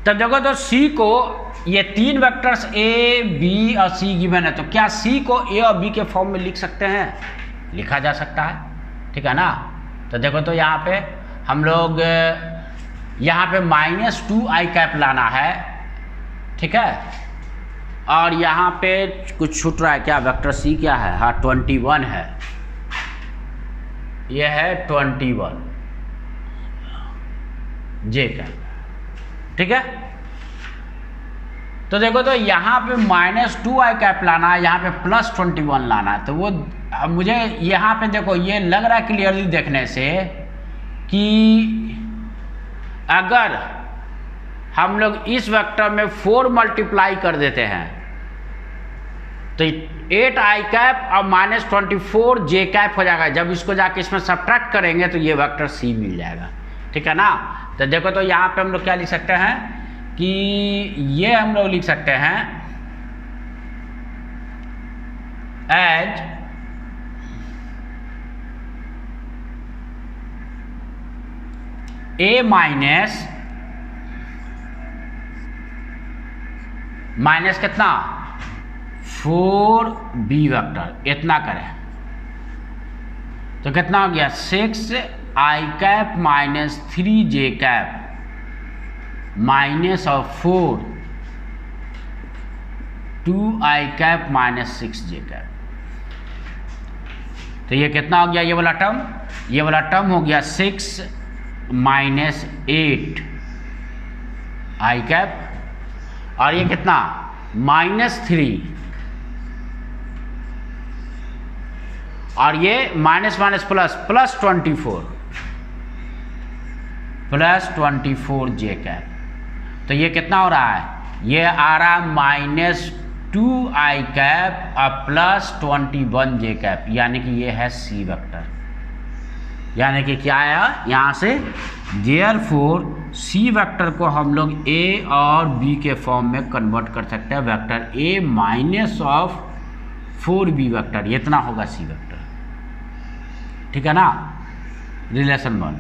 A: तब देखो तो C को, ये 3 वेक्टर्स A, B और C गिवन है, तो क्या C को A और B के फॉर्म में लिख सकते हैं? लिखा जा सकता है, ठीक है ना। तो देखो तो यहाँ पे हम लोग यहाँ पे -2i कैप लाना है, ठीक है। और यहाँ पे कुछ छूट रहा है क्या? वेक्टर C क्या है? हाँ 21 है, यह है 21 J का, ठीक है। तो देखो तो यहाँ पे -2i कैप लाना है, यहाँ पे +21 लाना है। तो वो अब मुझे यहाँ पे देखो ये लग रहा है क्लियरली देखने से कि अगर हम लोग इस वेक्टर में 4 मल्टीप्लाई कर देते हैं तो 8 आई कैप और -24 जे कैप हो जाएगा। जब इसको जाके इसमें सब्ट्रैक्ट करेंगे तो ये वेक्टर सी मिल जाएगा, ठीक है ना। तो देखो तो यहाँ पे हम लोग क्या लिख सकते हैं कि ये हम लोग लिख सकते हैं एज ए माइनस कितना 4b वेक्टर, इतना करें तो कितना हो गया 6 आई कैप -3 जे कैप माइनस और 4 2 आई कैप -6 जे कैप। तो ये कितना हो गया ये वाला टर्म हो गया 6 -8 आई कैप, और ये कितना -3, और ये माइनस माइनस प्लस 24 जे कैप। तो ये कितना हो रहा है, ये आ रहा है -2 आई कैप और +21 जे कैप, यानी कि ये है सी वेक्टर। यानी कि क्या आया यहाँ से, देयरफॉर सी वेक्टर को हम लोग ए और बी के फॉर्म में कन्वर्ट कर सकते हैं। वेक्टर ए -4b वेक्टर, इतना होगा सी वेक्टर, ठीक है ना, रिलेशन 1।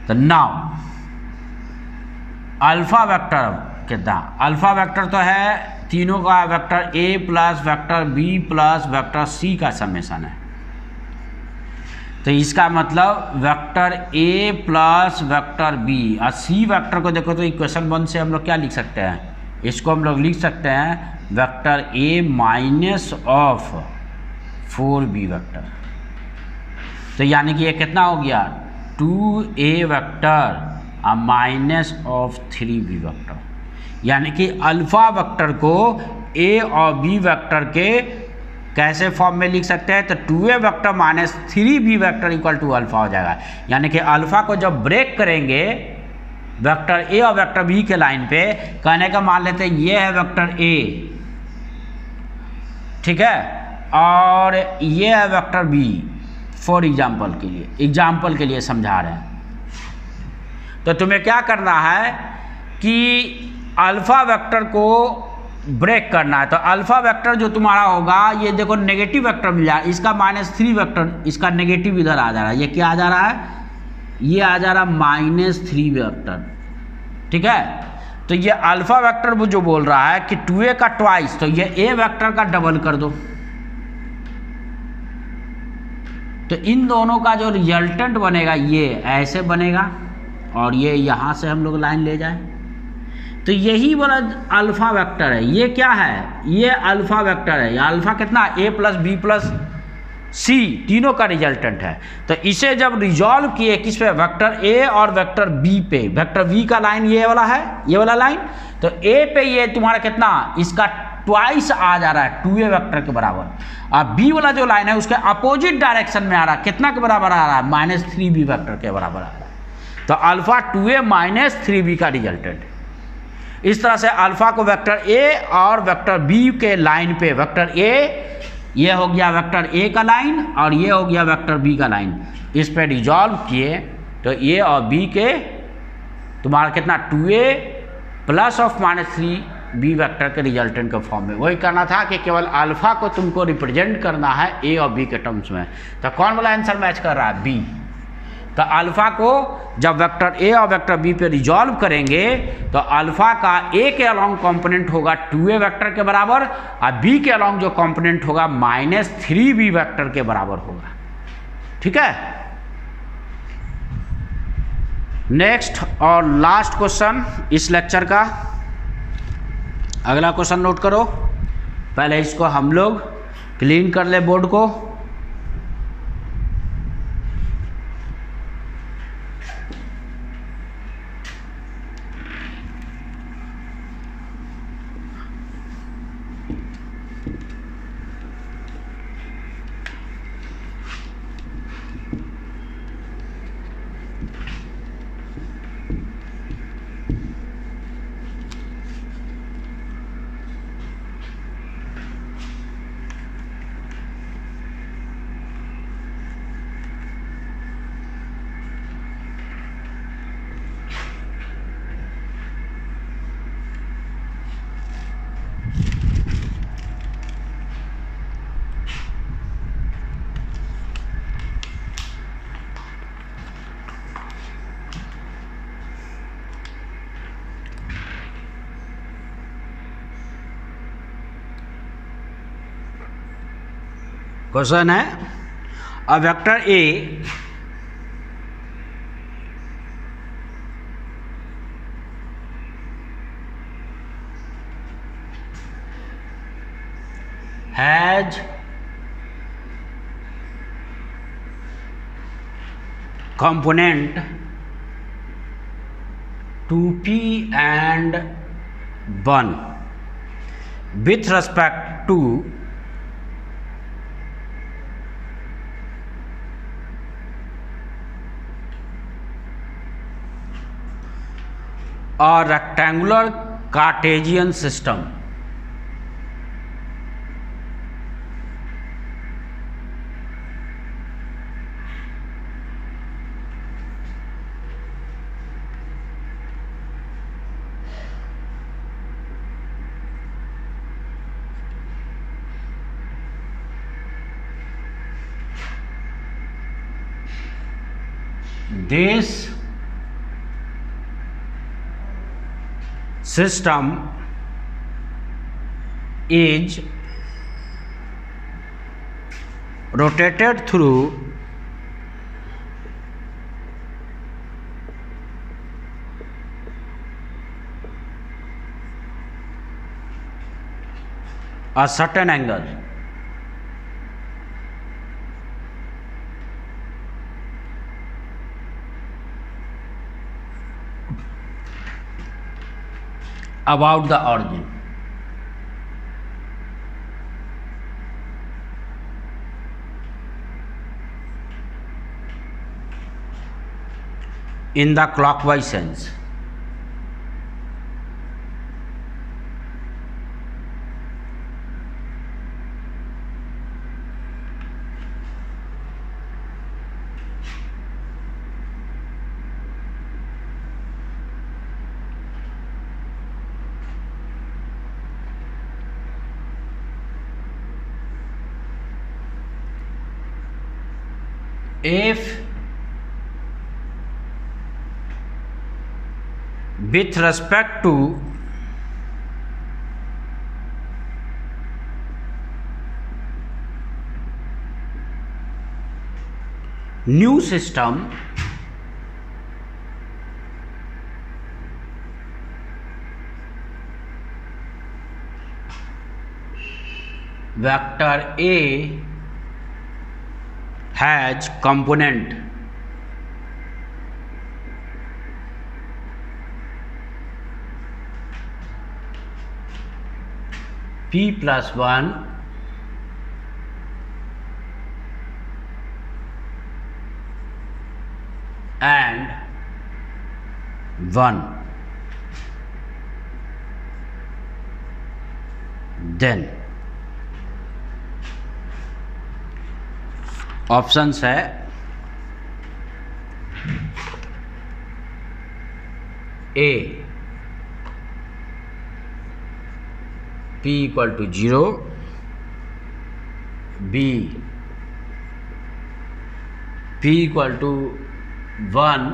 A: तो नाउ अल्फा वेक्टर कितना, अल्फा वेक्टर तो है तीनों का वेक्टर ए plus vector B plus vector सी का समेशन है। तो इसका मतलब वेक्टर ए प्लस वेक्टर बी और सी वेक्टर को देखो तो इक्वेशन 1 से हम लोग क्या लिख सकते हैं, इसको हम लोग लिख सकते हैं vector A minus of 4b vector. तो यानी कि ये कितना हो गया 2a वेक्टर और माइनस ऑफ 3b वेक्टर। यानी कि अल्फा वेक्टर को ए और बी वेक्टर के कैसे फॉर्म में लिख सकते हैं, तो 2a vector -3b vector equal to alpha हो जाएगा। यानी कि अल्फा को जब ब्रेक करेंगे वेक्टर ए और वेक्टर बी के लाइन पे, कहने का मान लेते हैं ये है वेक्टर ए, ठीक है, और ये है वेक्टर बी, फॉर एग्जाम्पल के लिए समझा रहे हैं। तो तुम्हें क्या करना है कि अल्फा वेक्टर को ब्रेक करना है। तो अल्फा वेक्टर जो तुम्हारा होगा, ये देखो नेगेटिव वेक्टर मिल जाए, इसका -3 वेक्टर, इसका नेगेटिव इधर आ जा रहा है, ये क्या आ जा रहा है, ये आ जा रहा है -3 वेक्टर, ठीक है। तो ये अल्फा वेक्टर वो जो बोल रहा है कि 2a का ट्वाइस, तो ये a वेक्टर का डबल कर दो। तो इन दोनों का जो रिजल्टेंट बनेगा ये ऐसे बनेगा, और ये यहाँ से हम लोग लाइन ले जाए, तो यही वाला अल्फा वेक्टर है। ये क्या है, ये अल्फा वेक्टर है। अल्फा कितना a प्लस बी प्लस सी तीनों का रिजल्टेंट है। तो इसे जब रिजॉल्व किए किस पे, वेक्टर ए और वेक्टर बी पे, वेक्टर बी का लाइन ये वाला है, ये वाला लाइन, तो ए पे ये तुम्हारा कितना, इसका ट्वाइस आ जा रहा है 2a वेक्टर के बराबर, और बी वाला जो लाइन है उसके अपोजिट डायरेक्शन में आ रहा है, कितना के बराबर आ रहा है, -3b वेक्टर के बराबर आ रहा है। तो अल्फा 2a -3b का रिजल्टेंट। इस तरह से अल्फा को वेक्टर ए और वेक्टर बी के लाइन पे, वेक्टर ए ये हो गया वेक्टर ए का लाइन और ये हो गया वेक्टर बी का लाइन, इस पे रिजॉल्व किए तो ए और बी के तुम्हारा कितना 2a plus of -3b vector के रिजल्टेंट के फॉर्म में। वही करना था कि केवल अल्फा को तुमको रिप्रेजेंट करना है ए और बी के टर्म्स में। तो कौन वाला आंसर मैच कर रहा है, बी। तो अल्फा को जब वेक्टर ए और वेक्टर बी पे रिजॉल्व करेंगे तो अल्फा का ए के अलॉन्ग कंपोनेंट होगा 2a वेक्टर के बराबर, और बी के अलॉन्ग जो कंपोनेंट होगा -3b वेक्टर के बराबर होगा, ठीक है। नेक्स्ट और लास्ट क्वेश्चन इस लेक्चर का, अगला क्वेश्चन नोट करो। पहले इसको हम लोग क्लीन कर ले बोर्ड को। क्वेश्चन है a vector A has component 2p and 1 with respect to a rectangular Cartesian system. This system is rotated through a certain angle. About the origin. In the clockwise sense. If with respect to new system vector A has component p plus 1 and 1, then options है A p equal to 0, B p equal to 1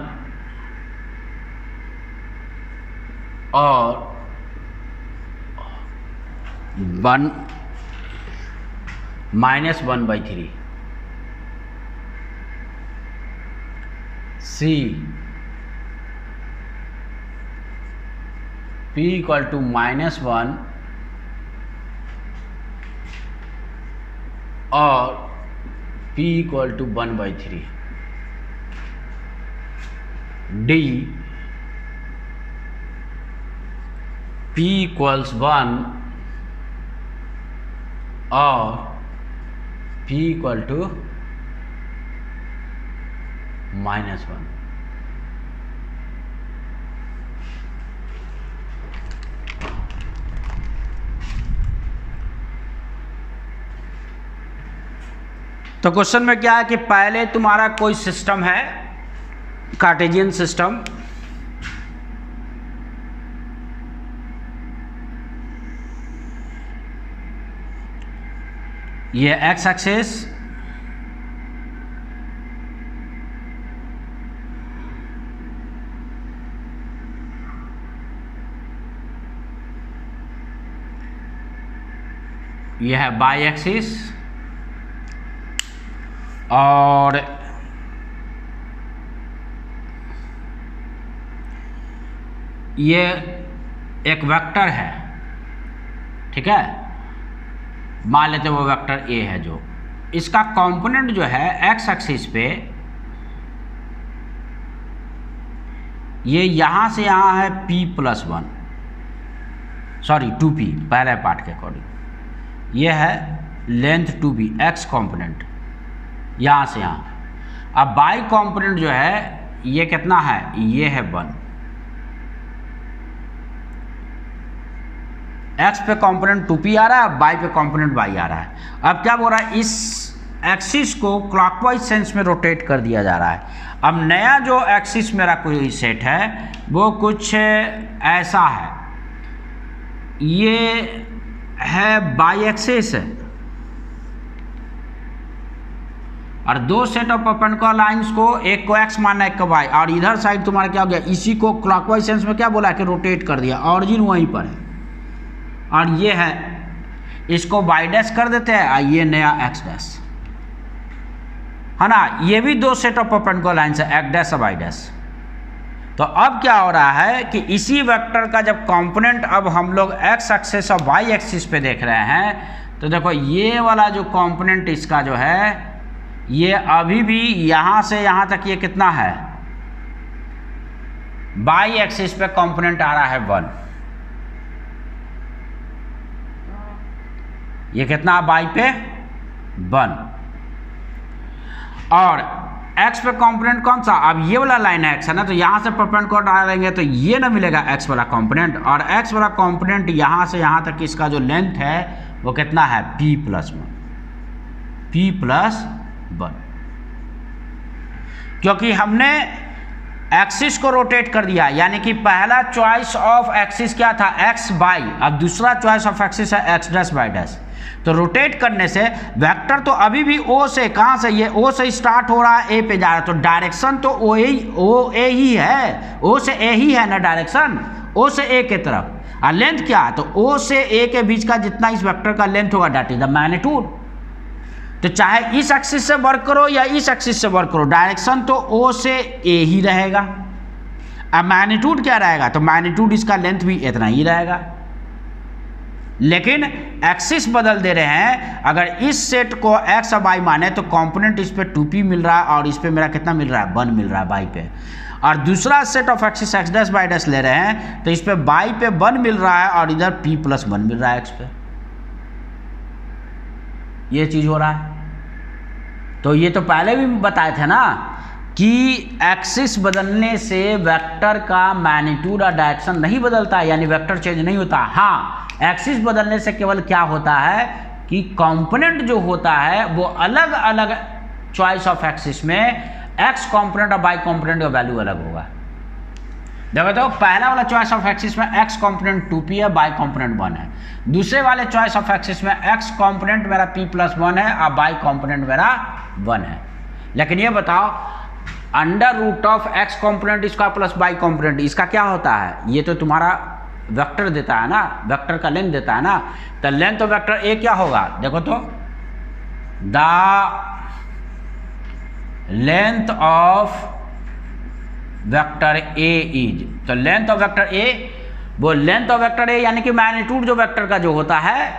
A: और 1 -1/3, सी p equal to -1 और p equal to 1/3, D p equals 1 और p equal to -1। तो question में क्या है कि पहले तुम्हारा कोई सिस्टम है कार्टेशियन सिस्टम, ये एक्स एक्सिस, ये है बाई एक्सिस, और ये एक वेक्टर है, ठीक है, मान लेते वो वेक्टर ए है, जो इसका कंपोनेंट जो है एक्स एक्सिस पे ये यहाँ से यहाँ है p+1, सॉरी 2p, पहले पार्ट के अकॉर्डिंग ये है लेंथ 2p एक्स कंपोनेंट यहाँ से यहाँ। अब बाई कंपोनेंट जो है ये कितना है, ये है 1। एक्स पे कंपोनेंट 2p आ रहा है, बाई पे कंपोनेंट y आ रहा है। अब क्या बोल रहा है, इस एक्सिस को क्लॉकवाइज सेंस में रोटेट कर दिया जा रहा है। अब नया जो एक्सिस मेरा कोई सेट है वो कुछ ऐसा है, ये है बाई एक्सिस है और दो सेट ऑफ परपेंडिकुलर लाइंस को, एक को x मानना है, एक को y, और इधर साइड तुम्हारा क्या हो गया, इसी को क्लॉकवाइज सेंस में क्या बोला कि रोटेट कर दिया, ऑरिजिन वहीं पर है और ये है, इसको y डैश कर देते हैं और ये नया x डैश है ना। ये भी दो सेट ऑफ परपेंडिकुलर लाइंस है, x डैश और y डैश। तो अब क्या हो रहा है कि इसी वेक्टर का जब कंपोनेंट अब हम लोग x एक्सिस और y एक्सिस पे देख रहे हैं, तो देखो ये वाला जो कंपोनेंट इसका जो है ये अभी भी यहाँ से यहाँ तक ये कितना है, y एक्सिस पे कंपोनेंट आ रहा है 1, ये कितना y पे 1, और x पे कंपोनेंट कौन सा, अब ये वाला लाइन x है ना, तो यहाँ से परपेंडिकुलर डालेंगे तो ये ना मिलेगा x वाला कंपोनेंट, और x वाला कंपोनेंट यहाँ से यहाँ तक इसका जो लेंथ है वो कितना है p+1, क्योंकि हमने एक्सिस को रोटेट कर दिया, यानी कि पहला चॉइस ऑफ एक्सिस क्या था, x y, अब दूसरा चॉइस ऑफ एक्सिस है x डैश y डैश। तो रोटेट करने से वेक्टर तो अभी भी o से, कहाँ से, ये o से स्टार्ट हो रहा है, a पे जा रहा है, तो डायरेक्शन तो o a ही है, o से a ही है ना डायरेक्शन, o से a के तरफ। और लेंथ क्या है, तो o से a के बीच का जितना इस वेक्टर का लेंथ होगा दैट इज द मैग्नीट्यूड। तो चाहे इस एक्सिस से वर्क करो या इस एक्सिस से वर्क करो, डायरेक्शन तो o से a ही रहेगा। अब मैग्नीट्यूड क्या रहेगा, तो मैग्नीट्यूड इसका लेंथ भी इतना ही रहेगा, लेकिन एक्सिस बदल दे रहे हैं। अगर इस सेट को x और y माने तो कंपोनेंट इस पे 2p मिल रहा है और इस पे मेरा कितना मिल रहा है, 1 मिल रहा है y पे, और दूसरा set of axis x dash y dash ले रहे हैं तो इस पे y पे 1 मिल रहा है और इधर p+1 मिल रहा है x पे, ये चीज हो रहा है। तो ये तो पहले भी बताए थे ना कि एक्सिस बदलने से वेक्टर का मैग्नीट्यूड और डायरेक्शन नहीं बदलता, यानी वेक्टर चेंज नहीं होता। हाँ, एक्सिस बदलने से केवल क्या होता है कि कंपोनेंट जो होता है वो अलग अलग चॉइस ऑफ एक्सिस में एक्स कंपोनेंट और वाई कंपोनेंट का वैल्यू अलग होगा। देखो तो पहला वाला चॉइस ऑफ एक्सिस में एक्स कंपोनेंट 2p है, वाई कंपोनेंट 1 है। दूसरे वाले चॉइस ऑफ एक्सिस में एक्स कंपोनेंट मेरा p+1 है और वाई कंपोनेंट मेरा 1 है। लेकिन ये बताओ, under root of X component इसका प्लस वाई कंपोनेंट इसका क्या होता है, ये तो तुम्हारा वेक्टर देता है ना, वेक्टर का लेंथ देता है ना। तो लेंथ ऑफ वेक्टर ए क्या होगा, देखो तो the length of vector A is, तो लेंथ ऑफ वेक्टर ए, वो लेंथ ऑफ वेक्टर ए यानी कि मैग्नीट्यूड जो वेक्टर का जो होता है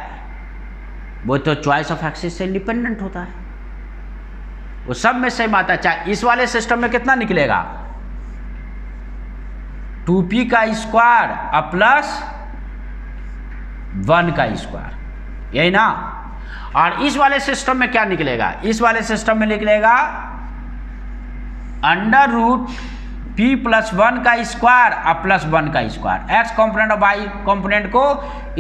A: वो तो चॉइस ऑफ एक्सिस से इंडिपेंडेंट होता है, वो सब में सेम आता है। चाहे इस वाले सिस्टम में कितना निकलेगा, 2p का स्क्वायर और प्लस 1 का स्क्वायर, यही ना। और इस वाले सिस्टम में क्या निकलेगा, इस वाले सिस्टम में निकलेगा अंडर रूट p+1 का स्क्वायर और प्लस 1 का स्क्वायर। एक्स कंपोनेंट और वाई कंपोनेंट को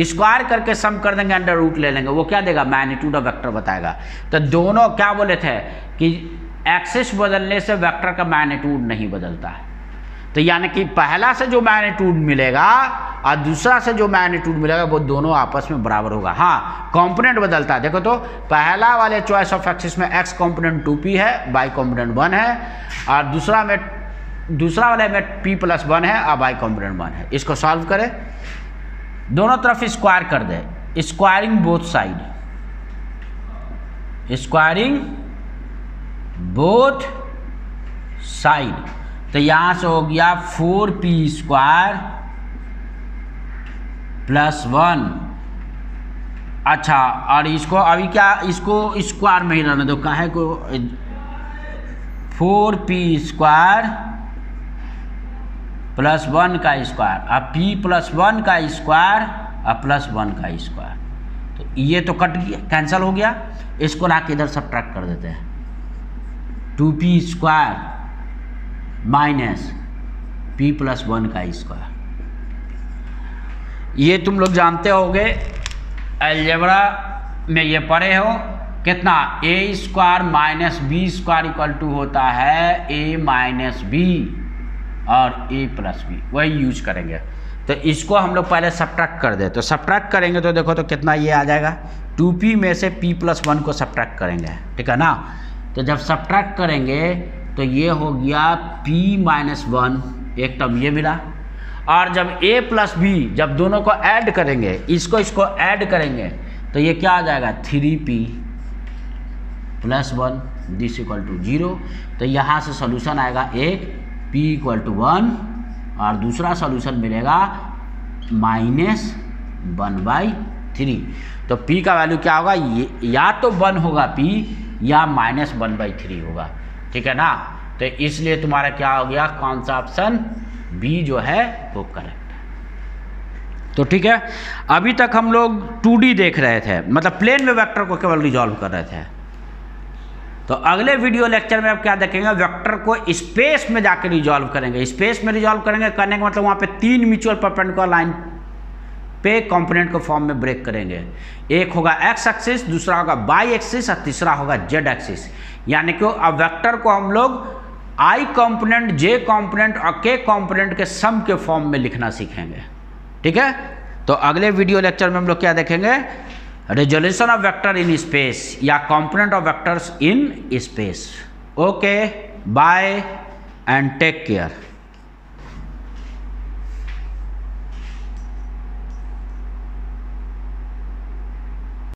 A: स्क्वायर करके सम कर देंगे, अंडर रूट ले लेंगे, वो क्या देगा, मैग्नीट्यूड ऑफ वेक्टर बताएगा। तो दोनों क्या बोले थे कि एक्सिस बदलने से वेक्टर का मैग्नीट्यूड नहीं बदलता है। तो यानी कि पहला से जो मैग्नीट्यूड मिलेगा और दूसरा से जो मैग्नीट्यूड मिलेगा वो दोनों आपस में बराबर होगा। हाँ, कंपोनेंट बदलता है। देखो तो पहला वाले चॉइस ऑफ एक्सिस में एक्स कंपोनेंट 2p है, वाई कंपोनेंट 1 है, और दूसरा वाले में p+1 है और वाई कंपोनेंट 1 है। इसको सॉल्व करें, दोनों तरफ स्क्वायर कर दे, squaring both side, squaring both side. तो यहाँ से हो गया 4p² + 1। अच्छा, और इसको अभी क्या, इसको स्क्वायर में ही रहने दो, काहे को 4p² + 1 का स्क्वायर, अब p + 1 का स्क्वायर और +1 का स्क्वायर। तो ये तो कट गया, कैंसिल हो गया। इसको ला के इधर सब्ट्रैक्ट कर देते हैं। 2p² - p + 1 का स्क्वायर। ये तुम लोग जानते होगे, अलजेब्रा में ये पढ़े हो कितना, a² - b² = होता है a - b और a + b, वही यूज करेंगे। तो इसको हम लोग पहले सब्ट्रैक्ट कर दे। तो सब्ट्रैक्ट करेंगे तो देखो तो कितना ये आ जाएगा, 2p में से p + 1 को सब्ट्रैक्ट करेंगे, ठीक है ना। तो जब सब्ट्रैक्ट करेंगे तो ये हो गया p - 1, एक टर्म ये मिला। और जब a + b, जब दोनों को ऐड करेंगे, इसको ऐड करेंगे, तो ये क्या आ जाएगा, 3p + 1 दिस = 0। तो यहाँ से सॉल्यूशन आएगा एक p = 1 और दूसरा सॉल्यूशन मिलेगा -1/3। तो p का वैल्यू क्या होगा, या तो 1 होगा p या -1/3 होगा, ठीक है ना। तो इसलिए तुम्हारा क्या हो गया, कौन सा ऑप्शन, बी जो है वो करेक्ट है। तो ठीक है, अभी तक हम लोग 2D देख रहे थे, मतलब प्लेन में वेक्टर को केवल रिजॉल्व कर रहे थे। तो अगले वीडियो लेक्चर में आप क्या देखेंगे, वेक्टर को स्पेस में जाकर रिजॉल्व करेंगे। स्पेस में रिजॉल्व करेंगे, करने का मतलब वहाँ पे 3 म्यूचुअल परपेंडिकुलर लाइन पे कंपोनेंट को फॉर्म में ब्रेक करेंगे। एक होगा x एक्सिस, दूसरा होगा y एक्सिस और तीसरा होगा z एक्सिस। यानी कि अब वेक्टर को हम लोग i कंपोनेंट, j कंपोनेंट और k कंपोनेंट के सम के फॉर्म में लिखना सीखेंगे, ठीक है। तो अगले वीडियो लेक्चर में हम लोग क्या देखेंगे, resolution of vector in space या component of vectors in space. Okay, bye and take care.